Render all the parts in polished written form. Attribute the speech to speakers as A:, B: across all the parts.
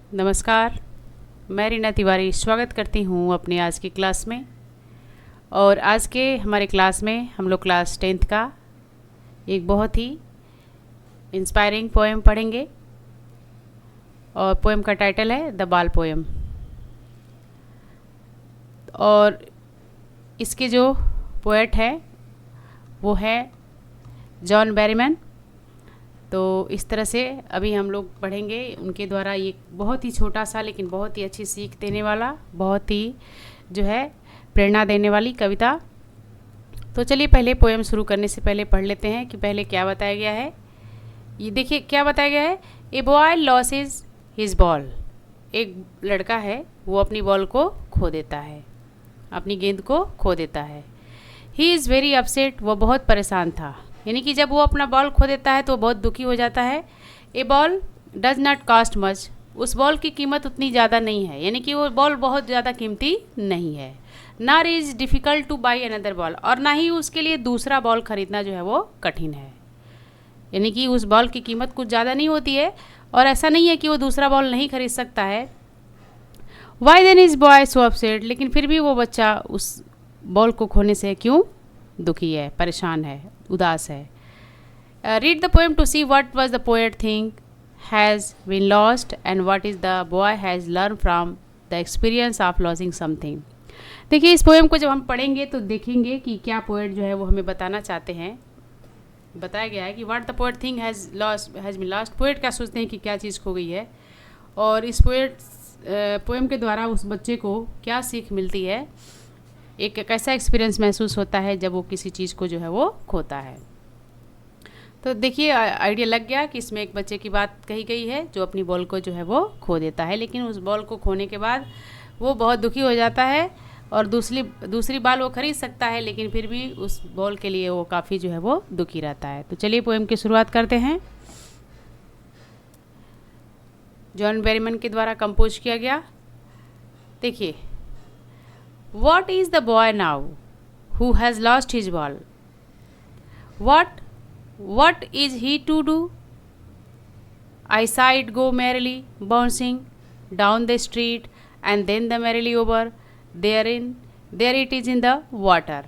A: नमस्कार, मैं रीना तिवारी स्वागत करती हूँ अपनी आज की क्लास में। और आज के हमारे क्लास में हम लोग क्लास 10th का एक बहुत ही इंस्पायरिंग पोएम पढ़ेंगे और पोएम का टाइटल है द बाल पोएम। और इसके जो पोएट है वो है जॉन बैरीमैन। तो इस तरह से अभी हम लोग पढ़ेंगे उनके द्वारा ये बहुत ही छोटा सा लेकिन बहुत ही अच्छी सीख देने वाला, बहुत ही जो है प्रेरणा देने वाली कविता। तो चलिए पहले पोएम शुरू करने से पहले पढ़ लेते हैं कि पहले क्या बताया गया है। ये देखिए क्या बताया गया है। A boy losses his ball. एक लड़का है वो अपनी बॉल को खो देता है, अपनी गेंद को खो देता है। He is very upset. वो बहुत परेशान था, यानी कि जब वो अपना बॉल खो देता है तो वो बहुत दुखी हो जाता है। A ball does not cost much. उस बॉल की कीमत उतनी ज़्यादा नहीं है, यानी कि वो बॉल बहुत ज़्यादा कीमती नहीं है। नार is difficult two by another ball. और ना ही उसके लिए दूसरा बॉल ख़रीदना जो है वो कठिन है, यानी कि उस बॉल की कीमत कुछ ज़्यादा नहीं होती है और ऐसा नहीं है कि वो दूसरा बॉल नहीं खरीद सकता है। Why then is boy so upset. लेकिन फिर भी वो बच्चा उस बॉल को खोने से क्यों दुखी है, परेशान है, उदास है। Read the poem to see what was the poet think has been lost and what is the boy has learn from the experience of losing something. देखिए इस पोएम को जब हम पढ़ेंगे तो देखेंगे कि क्या पोएट जो है वो हमें बताना चाहते हैं। बताया गया है कि what the poet think has been lost. Poet क्या सोचते हैं कि क्या चीज़ खो गई है, और इस पोएम के द्वारा उस बच्चे को क्या सीख मिलती है, एक कैसा एक्सपीरियंस महसूस होता है जब वो किसी चीज़ को जो है वो खोता है। तो देखिए आइडिया लग गया कि इसमें एक बच्चे की बात कही गई है जो अपनी बॉल को जो है वो खो देता है, लेकिन उस बॉल को खोने के बाद वो बहुत दुखी हो जाता है और दूसरी बॉल वो खरीद सकता है, लेकिन फिर भी उस बॉल के लिए वो काफ़ी जो है वो दुखी रहता है। तो चलिए पोएम की शुरुआत करते हैं। जॉन बैरीमैन के द्वारा कंपोज किया गया। देखिए, What is the boy now who has lost his ball? What is he to do? I saw it go merrily bouncing down the street and then the merrily over. There it is in the water.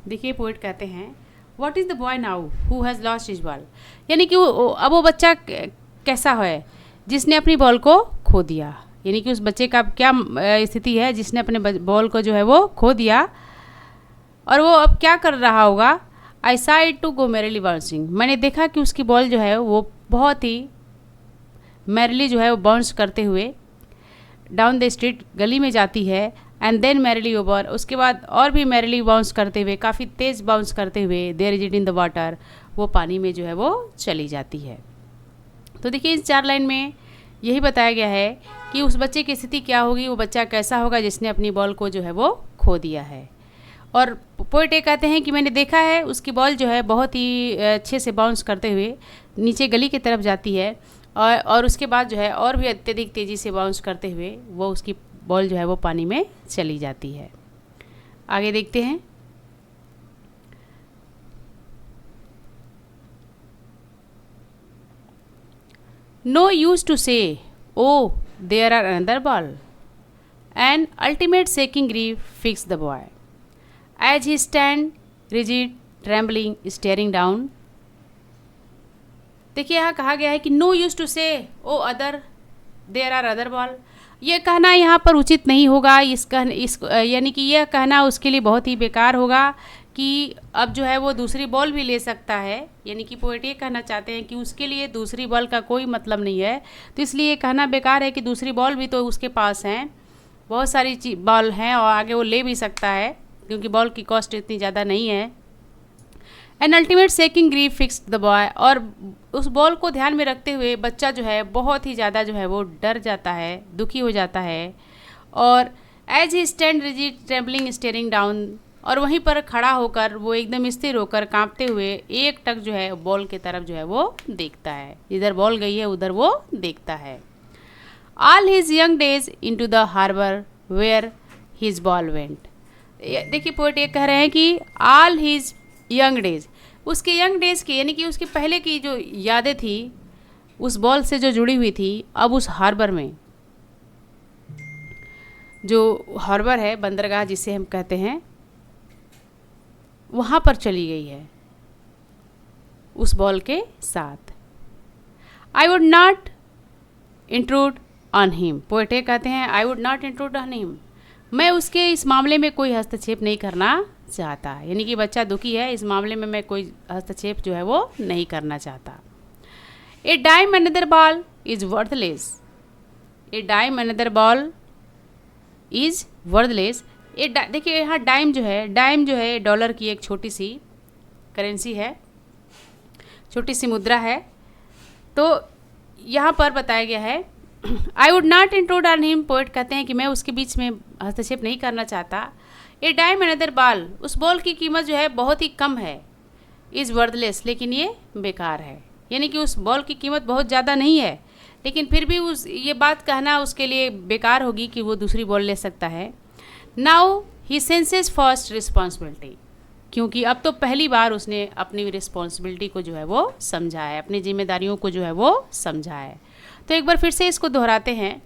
A: देखिए poet कहते हैं What is the boy now who has lost his ball? यानी कि अब वो बच्चा कैसा है जिसने अपनी बॉल को खो दिया, यानी कि उस बच्चे का क्या स्थिति है जिसने अपने बॉल को जो है वो खो दिया और वो अब क्या कर रहा होगा। I saw it to go merrily bouncing. मैंने देखा कि उसकी बॉल जो है वो बहुत ही मैरिली जो है वो बाउंस करते हुए डाउन द स्ट्रीट गली में जाती है, एंड देन मैरिली ओवर, उसके बाद और भी मैरिली बाउंस करते हुए, काफ़ी तेज़ बाउंस करते हुए, there is it in the water, वो पानी में जो है वो चली जाती है। तो देखिए इस 4 लाइन में यही बताया गया है कि उस बच्चे की स्थिति क्या होगी, वो बच्चा कैसा होगा जिसने अपनी बॉल को जो है वो खो दिया है। और पोएट ये कहते हैं कि मैंने देखा है उसकी बॉल जो है बहुत ही अच्छे से बाउंस करते हुए नीचे गली की तरफ जाती है और उसके बाद जो है और भी अत्यधिक तेज़ी से बाउंस करते हुए वो उसकी बॉल जो है वो पानी में चली जाती है। आगे देखते हैं। No use to say, oh, there are another ball. An ultimate shaking grief fixed the boy. As he stand rigid, trembling, staring down. देखिए यहाँ कहा गया है कि no use to say, oh, there are other ball. ये कहना यहाँ पर उचित नहीं होगा। यानी कि यह कहना उसके लिए बहुत ही बेकार होगा कि अब जो है वो दूसरी बॉल भी ले सकता है। यानी कि पोएट ये कहना चाहते हैं कि उसके लिए दूसरी बॉल का कोई मतलब नहीं है, तो इसलिए ये कहना बेकार है कि दूसरी बॉल भी तो उसके पास हैं, बहुत सारी बॉल हैं और आगे वो ले भी सकता है क्योंकि बॉल की कॉस्ट इतनी ज़्यादा नहीं है। An ultimate shaking grief fixed the boy. और उस बॉल को ध्यान में रखते हुए बच्चा जो है बहुत ही ज़्यादा जो है वो डर जाता है, दुखी हो जाता है। और as he stand rigid trembling staring down, और वहीं पर खड़ा होकर वो एकदम स्थिर होकर कांपते हुए एक टक जो है बॉल की तरफ जो है वो देखता है, इधर बॉल गई है उधर वो देखता है। All his young days into the harbour where his ball went. देखिए पोएट ये कह रहे हैं कि ऑल हिज यंग डेज, उसके यंग डेज की, यानी कि उसके पहले की जो यादें थी उस बॉल से जो जुड़ी हुई थी, अब उस हार्बर में जो हार्बर है, बंदरगाह जिसे हम कहते हैं, वहाँ पर चली गई है उस बॉल के साथ। I would not intrude on him, poet कहते हैं I would not intrude on him, मैं उसके इस मामले में कोई हस्तक्षेप नहीं करना चाहता। यानी कि बच्चा दुखी है, इस मामले में मैं कोई हस्तक्षेप जो है वो नहीं करना चाहता। A dime another ball is worthless, a dime another ball is worthless. देखिए यहाँ डाइम जो है डॉलर की एक छोटी सी करेंसी है, छोटी सी मुद्रा है। तो यहाँ पर बताया गया है I would not intrude on him, poet कहते हैं कि मैं उसके बीच में हस्तक्षेप नहीं करना चाहता। ए डाइम अनदर बॉल, उस बॉल की कीमत जो है बहुत ही कम है, इज़ वर्थलेस, लेकिन ये बेकार है। यानी कि उस बॉल की कीमत बहुत ज़्यादा नहीं है, लेकिन फिर भी ये बात कहना उसके लिए बेकार होगी कि वो दूसरी बॉल ले सकता है। Now he senses first responsibility, क्योंकि अब तो पहली बार उसने अपनी रिस्पॉन्सिबिलिटी को जो है वो समझा है, अपनी जिम्मेदारियों को जो है वो समझा है। तो एक बार फिर से इसको दोहराते हैं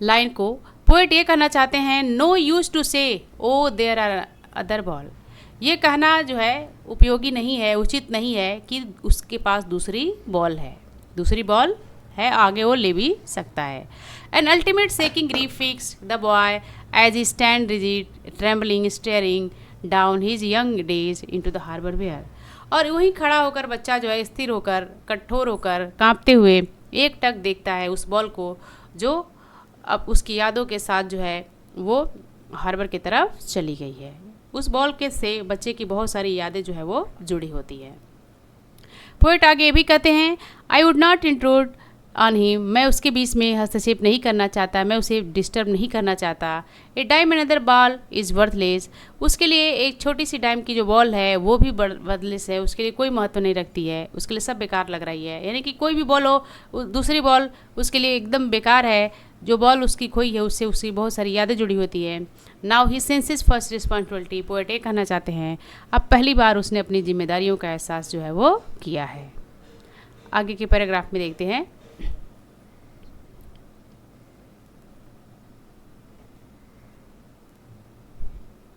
A: लाइन को। पोएट ये कहना चाहते हैं नो यूज टू से oh there are other ball, ये कहना जो है उपयोगी नहीं है, उचित नहीं है कि उसके पास दूसरी बॉल है, दूसरी बॉल है, आगे वो ले भी सकता है। An ultimate seeking grief fix the boy as he stand rigid trembling staring down his young days into the harbour where, और वहीं खड़ा होकर बच्चा जो है स्थिर होकर, कठोर होकर, कांपते हुए एकटक देखता है उस बॉल को जो अब उसकी यादों के साथ जो है वो हार्बर की तरफ चली गई है। उस बॉल के से बच्चे की बहुत सारी यादें जो है वो जुड़ी होती है। पोएट आगे ये भी कहते हैं I would not intrude on him, मैं उसके बीच में हस्तक्षेप नहीं करना चाहता, मैं उसे डिस्टर्ब नहीं करना चाहता। A dime another ball is worthless, उसके लिए एक छोटी सी डाइम की जो बॉल है वो भी वर्थलेस है, उसके लिए कोई महत्व नहीं रखती है, उसके लिए सब बेकार लग रही है। यानी कि कोई भी बॉल हो, दूसरी बॉल उसके लिए एकदम बेकार है। जो बॉल उसकी खोई है उससे उसकी बहुत सारी यादें जुड़ी होती है। Now he senses first responsibility, poet ये कहना चाहते हैं अब पहली बार उसने अपनी जिम्मेदारियों का एहसास जो है वो किया है। आगे के पैराग्राफ में देखते हैं।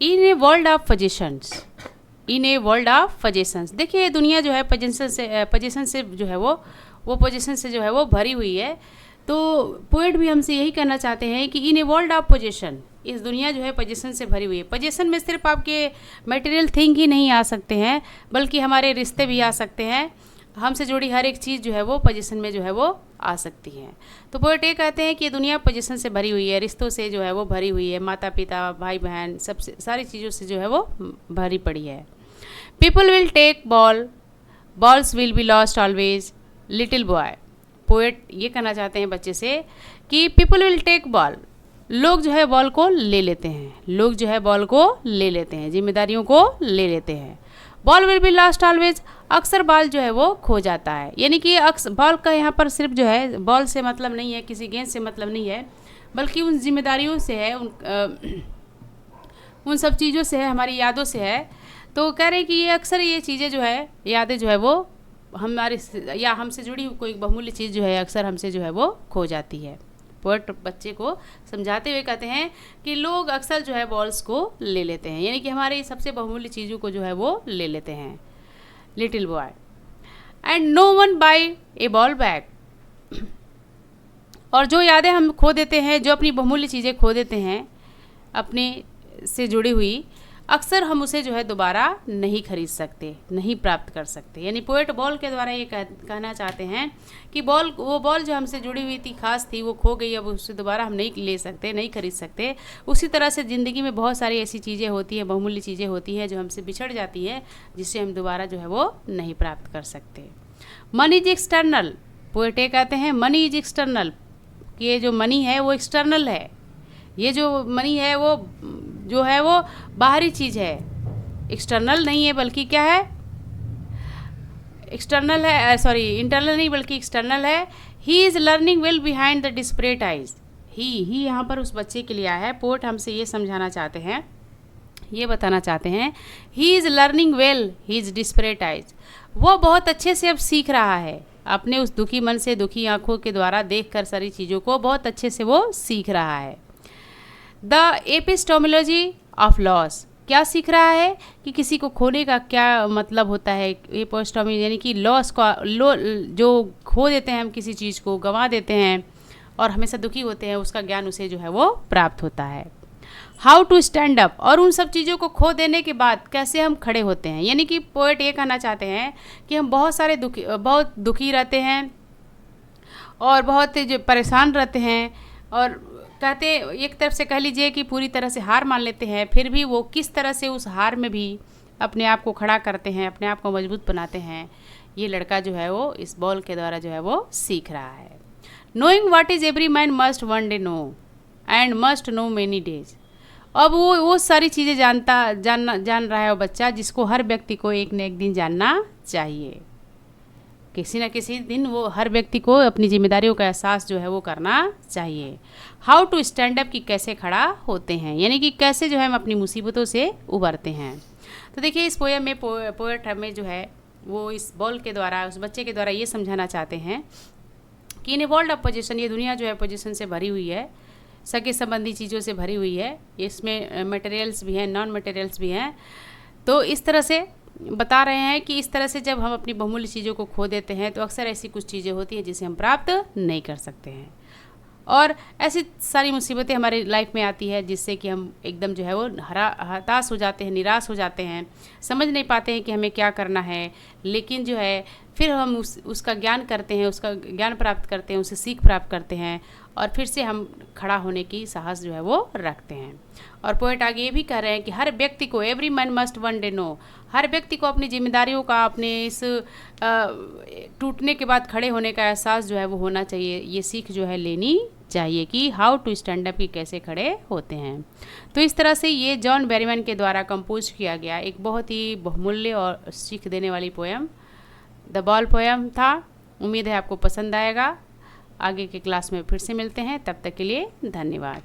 A: In a world of possessions, in a world of possessions, देखिए दुनिया जो है पजेशन से जो है वो पोजीशन से जो है वो भरी हुई है। तो पोएट भी हमसे यही कहना चाहते हैं कि इन ए वर्ल्ड ऑफ पोजीशन, इस दुनिया जो है पोजीशन से भरी हुई है। पोजीशन में सिर्फ आपके मटेरियल थिंग ही नहीं आ सकते हैं, बल्कि हमारे रिश्ते भी आ सकते हैं, हमसे जुड़ी हर एक चीज़ जो है वो पोजीशन में जो है वो आ सकती है। तो पोएट ये कहते हैं कि ये दुनिया पोजीशन से भरी हुई है, रिश्तों से जो है वो भरी हुई है, माता पिता भाई बहन सबसे सारी चीज़ों से जो है वो भरी पड़ी है। People will take balls will be lost always little boy, poet ये कहना चाहते हैं बच्चे से कि पीपल विल टेक बॉल, लोग जो है बॉल को ले लेते हैं, लोग जो है बॉल को ले लेते हैं, जिम्मेदारियों को ले लेते हैं। Ball will be lost always, अक्सर बॉल जो है वो खो जाता है। यानी कि बॉल का यहाँ पर सिर्फ जो है बॉल से मतलब नहीं है, किसी गेंद से मतलब नहीं है, बल्कि उन जिम्मेदारियों से है, उन सब चीज़ों से है, हमारी यादों से है। तो कह रहे हैं कि ये अक्सर ये चीज़ें जो है, यादें जो है वो हमारे या हमसे जुड़ी हुई कोई बहुमूल्य चीज़ जो है अक्सर हमसे जो है वो खो जाती है। पोएट बच्चे को समझाते हुए कहते हैं कि लोग अक्सर जो है बॉल्स को ले लेते हैं, यानी कि हमारी सबसे बहुमूल्य चीज़ों को जो है वो ले लेते हैं। Little boy and no one buy a ball back, और जो यादें हम खो देते हैं, जो अपनी बहुमूल्य चीज़ें खो देते हैं अपने से जुड़ी हुई, अक्सर हम उसे जो है दोबारा नहीं खरीद सकते, नहीं प्राप्त कर सकते। यानी पोएट बॉल के द्वारा ये कहना चाहते हैं कि वो बॉल जो हमसे जुड़ी हुई थी, खास थी, वो खो गई, अब उसे दोबारा हम नहीं ले सकते, नहीं खरीद सकते। उसी तरह से ज़िंदगी में बहुत सारी ऐसी चीज़ें होती हैं, बहुमूल्य चीज़ें होती हैं जो हमसे बिछड़ जाती है, जिससे हम दोबारा जो है वो नहीं प्राप्त कर सकते। मनी इज एक्सटर्नल, पोएट ये कहते हैं मनी इज एक्सटर्नल, ये जो मनी है वो एक्सटर्नल है, ये जो मनी है वो जो है वो बाहरी चीज़ है, एक्सटर्नल नहीं है, बल्कि क्या है, एक्सटर्नल है, सॉरी इंटरनल नहीं बल्कि एक्सटर्नल है। He is learning well behind the desperate eyes, ही यहाँ पर उस बच्चे के लिए आया है। पोएट हमसे ये समझाना चाहते हैं, ये बताना चाहते हैं, ही is learning well he is desperate eyes, वो बहुत अच्छे से अब सीख रहा है, अपने उस दुखी मन से, दुखी आंखों के द्वारा देखकर सारी चीज़ों को बहुत अच्छे से वो सीख रहा है। द एपिस्टोमोलॉजी ऑफ लॉस, क्या सीख रहा है कि किसी को खोने का क्या मतलब होता है। एपिस्टोमोलॉजी यानी कि लॉस का जो खो देते हैं हम, किसी चीज़ को गंवा देते हैं और हमेशा दुखी होते हैं, उसका ज्ञान उसे जो है वो प्राप्त होता है। हाउ टू स्टैंड अप, और उन सब चीज़ों को खो देने के बाद कैसे हम खड़े होते हैं। यानी कि पोएट ये कहना चाहते हैं कि हम बहुत दुखी रहते हैं और बहुत जो परेशान रहते हैं, और कहते एक तरफ से कह लीजिए कि पूरी तरह से हार मान लेते हैं, फिर भी वो किस तरह से उस हार में भी अपने आप को खड़ा करते हैं, अपने आप को मजबूत बनाते हैं, ये लड़का जो है वो इस बॉल के द्वारा जो है वो सीख रहा है। Knowing what is every man must one day know and must know many days, अब वो सारी चीज़ें जान रहा है वो बच्चा, जिसको हर व्यक्ति को एक न एक दिन जानना चाहिए। किसी न किसी दिन वो हर व्यक्ति को अपनी जिम्मेदारियों का एहसास जो है वो करना चाहिए। हाउ टू स्टैंड अप, की कैसे खड़ा होते हैं, यानी कि कैसे जो है हम अपनी मुसीबतों से उबरते हैं। तो देखिए इस पोएम में पोएट हमें जो है वो इस बॉल के द्वारा, उस बच्चे के द्वारा ये समझाना चाहते हैं कि इन ए वर्ल्ड ऑफ पोजीशन, ये दुनिया जो है पोजीशन से भरी हुई है, सगे संबंधी चीज़ों से भरी हुई है, इसमें मटेरियल्स भी हैं, नॉन मटेरियल्स भी हैं। तो इस तरह से बता रहे हैं कि इस तरह से जब हम अपनी बहुमूल्य चीज़ों को खो देते हैं तो अक्सर ऐसी कुछ चीज़ें होती हैं जिसे हम प्राप्त नहीं कर सकते हैं, और ऐसी सारी मुसीबतें हमारी लाइफ में आती है जिससे कि हम एकदम जो है वो हताश हो जाते हैं, निराश हो जाते हैं, समझ नहीं पाते हैं कि हमें क्या करना है। लेकिन जो है फिर हम उसका ज्ञान करते हैं, उसका ज्ञान प्राप्त करते हैं, उससे सीख प्राप्त करते हैं, और फिर से हम खड़ा होने की साहस जो है वो रखते हैं। और पोएट आगे ये भी कह रहे हैं कि हर व्यक्ति को, every man must one day know, हर व्यक्ति को अपनी जिम्मेदारियों का, अपने इस टूटने के बाद खड़े होने का एहसास जो है वो होना चाहिए। ये सीख जो है लेनी चाहिए कि हाउ टू स्टैंड अप, की कैसे खड़े होते हैं। तो इस तरह से ये जॉन बेरीमैन के द्वारा कंपोज किया गया एक बहुत ही बहुमूल्य और सीख देने वाली पोएम द बॉल पोएम था। उम्मीद है आपको पसंद आएगा। आगे के क्लास में फिर से मिलते हैं, तब तक के लिए धन्यवाद।